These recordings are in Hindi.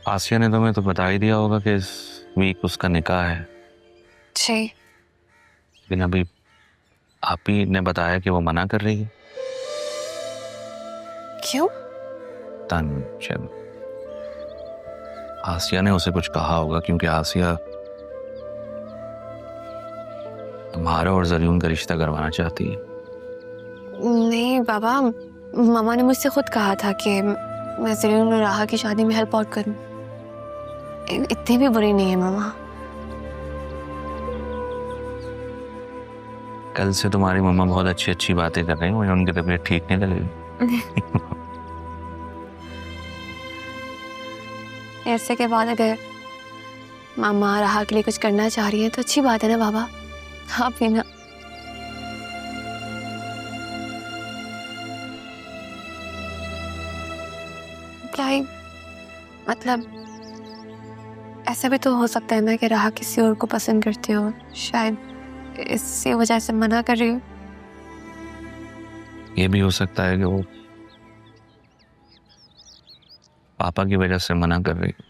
आसिया ने तुम्हें तो बता ही दिया होगा कि इस वीक उसका निकाह है। जी। लेकिन अभी आप ही ने बताया कि वो मना कर रही है। क्यों? शायद आसिया ने उसे कुछ कहा होगा, क्योंकि आसिया तुम्हारा और जरीन का रिश्ता करवाना चाहती है। नहीं बाबा, मामा ने मुझसे खुद कहा था कि मैं जरीन और राहा की शादी में हेल्प आउट करूं। इतनी भी बुरी नहीं है मामा। कल से तुम्हारी मम्मा बहुत अच्छी अच्छी बातें कर रही हैं, मुझे उनकी तबीयत ठीक नहीं लगेगी। ऐसे के बाद अगर मामा राहा के लिए कुछ करना चाह रही है तो अच्छी बात है ना बाबा। आप भी ना। क्या ही मतलब, ऐसा भी तो हो सकता है ना कि राहा किसी और को पसंद करते हो, शायद इसी वजह से मना कर रही हो। ये भी हो सकता है कि वो पापा की वजह से मना कर रही है।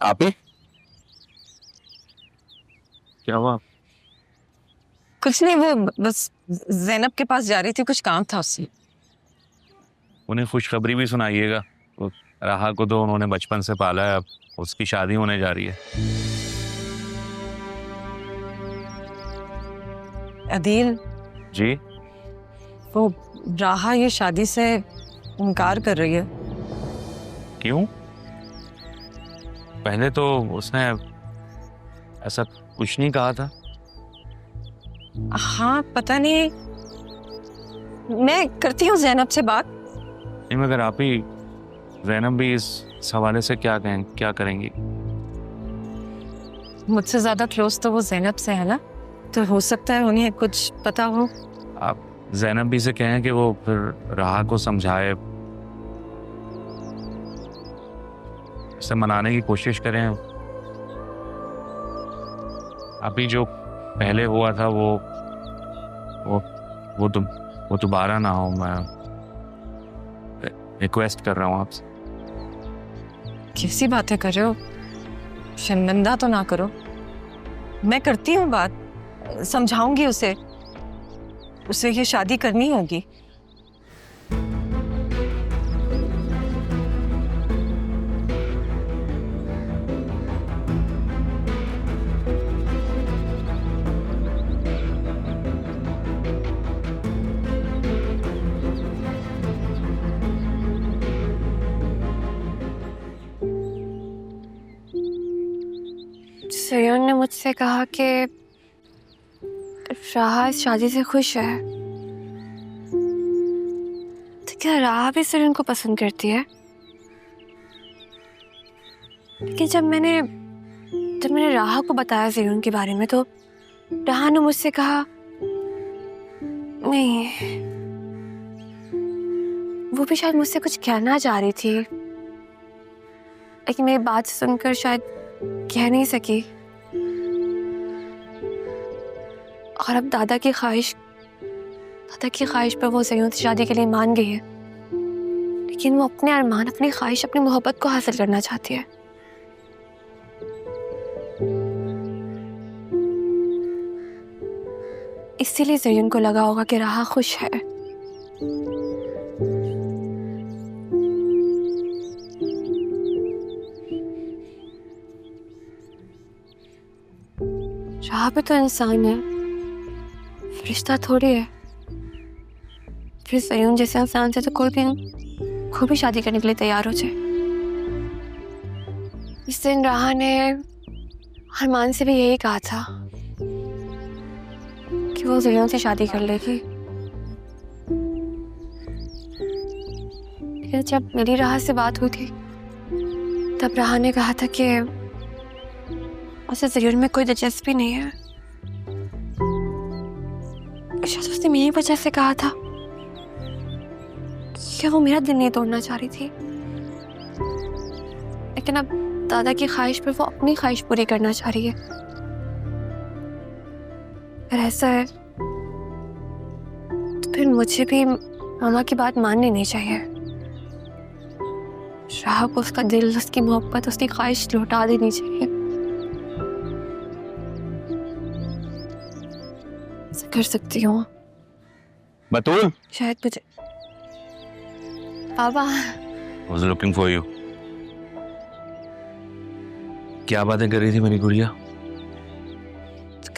आप ही क्या हुआ? कुछ नहीं, वो बस ज़ैनब के पास जा रही थी, कुछ काम था उससे। उन्हें खुशखबरी भी सुनाइएगा। वो राहा को तो उन्होंने बचपन से पाला है, अब उसकी शादी होने जा रही है। अदील जी? वो राहा ये शादी से इनकार कर रही है। क्यों? पहले तो उसने ऐसा कुछ नहीं कहा था। हाँ पता नहीं, मैं करती हूँ ज़ैनब से बात। नहीं, मगर आप ही ज़ैनब भी इस हवाले से क्या करेंगी? मुझसे ज़्यादा क्लोज तो वो ज़ैनब से है ना, तो हो सकता है उन्हें कुछ पता हो। आप ज़ैनब भी से कहें कि वो फिर राहा को समझाए, उसे मनाने की कोशिश करें। अभी जो पहले हुआ था वो दोबारा ना हो। मैं रिक्वेस्ट कर रहा हूँ आपसे। कैसी बातें कर रहे हो? शर्मिंदा तो ना करो। मैं करती हूँ बात, समझाऊंगी उसे ये शादी करनी होगी। सरियन ने मुझसे कहा कि राहा इस शादी से खुश है, तो क्या राहा भी सरियन को पसंद करती है? लेकिन जब मैंने राहा को बताया सरियन के बारे में, तो राहा ने मुझसे कहा नहीं, वो भी शायद मुझसे कुछ कहना चाह रही थी, लेकिन मेरी बात सुनकर शायद कह नहीं सकी। और अब दादा की ख्वाहिश पर वो सरियन से शादी के लिए मान गई है, लेकिन वो अपने अरमान, अपनी ख्वाहिश, अपनी मोहब्बत को हासिल करना चाहती है। इसीलिए सरियन को लगा होगा कि राहा खुश है। राहा भी तो इंसान है, रिश्ता थोड़ी है। फिर सरियन जैसे इंसान से तो कोई भी शादी करने के लिए तैयार हो जाए। इस दिन राहा ने अरमान से भी यही कहा था कि वो सरियन से शादी कर लेगी, लेकिन जब मेरी राहा से बात हुई थी तब राहा ने कहा था कि उसे सरियन में कोई दिलचस्पी नहीं है। शायद उसने मेरी वजह से कहा था कि वो मेरा दिल नहीं तोड़ना चाह रही थी, लेकिन अब दादा की ख्वाहिश पर वो अपनी ख्वाहिश पूरी करना चाह रही है। अगर ऐसा है तो फिर मुझे भी मामा की बात मान लेनी चाहिए। राह को उसका दिल, उसकी मोहब्बत, उसकी ख्वाहिश लौटा देनी चाहिए। ऐसा कर सकती हूँ बतूल, शायद मुझे। पापा was looking for you. क्या बातें कर रही थी मेरी गुड़िया?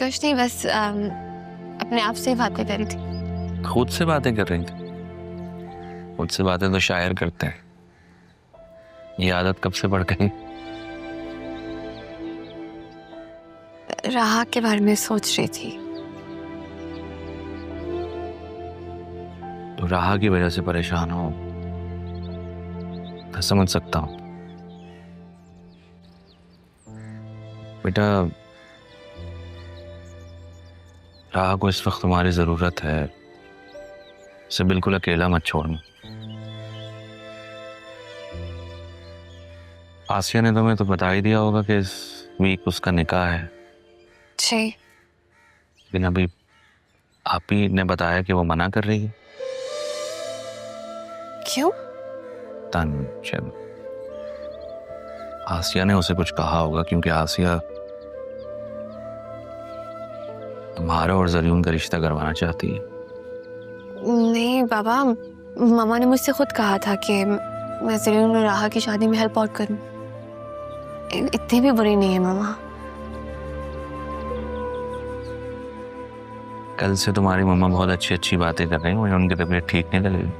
कुछ नहीं, बस अपने आप से ही बातें कर रही थी। खुद से बातें कर रही थी? खुद से बातें तो शायर करते हैं। ये आदत कब से पड़ गई? राह के बारे में सोच रही थी। तो राह की वजह से परेशान हो, मैं समझ सकता हूँ। बेटा, राह को इस वक्त तुम्हारी जरूरत है। उसे बिल्कुल अकेला मत छोड़ना। आसिया ने तुम्हें तो बता ही दिया होगा कि इस वीक उसका निकाह है। जी। लेकिन अभी आप ही ने बताया कि वो मना कर रही है। क्यों? शायद आसिया ने उसे कुछ कहा होगा, क्योंकि आसिया तुम्हारा और जरीन का रिश्ता करवाना चाहती है। नहीं बाबा, मामा ने मुझसे खुद कहा था कि मैं जरीन और राह की शादी में हेल्प आउट करूं। इतनी भी बुरी नहीं है मामा। कल से तुम्हारी मम्मा बहुत अच्छी अच्छी बातें कर रही हैं, मुझे उनकी तबीयत ठीक नहीं लगेगी।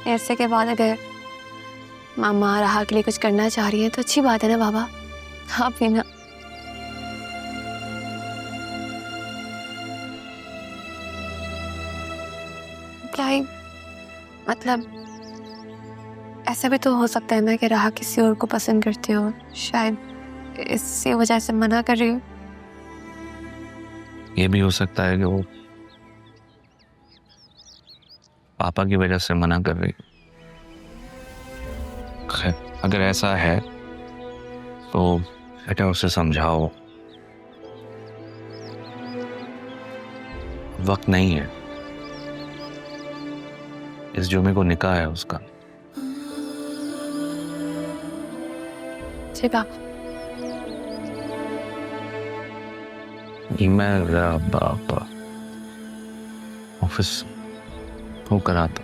ऐसे के बाद अगर मामा राह के लिए कुछ करना चाह रही है तो अच्छी बात है ना बाबा। आप भी ना। क्या ही मतलब, ऐसा भी तो हो सकता है ना कि राह किसी और को पसंद करती हो, शायद इसी वजह से मना कर रही हो। ये भी हो सकता है कि वो पापा की वजह से मना कर रही। खैर, अगर ऐसा है तो बेटा उसे समझाओ, वक्त नहीं है। इस जुमे को निकाह है उसका। जी पापा। मैं ऑफिस होकर आता।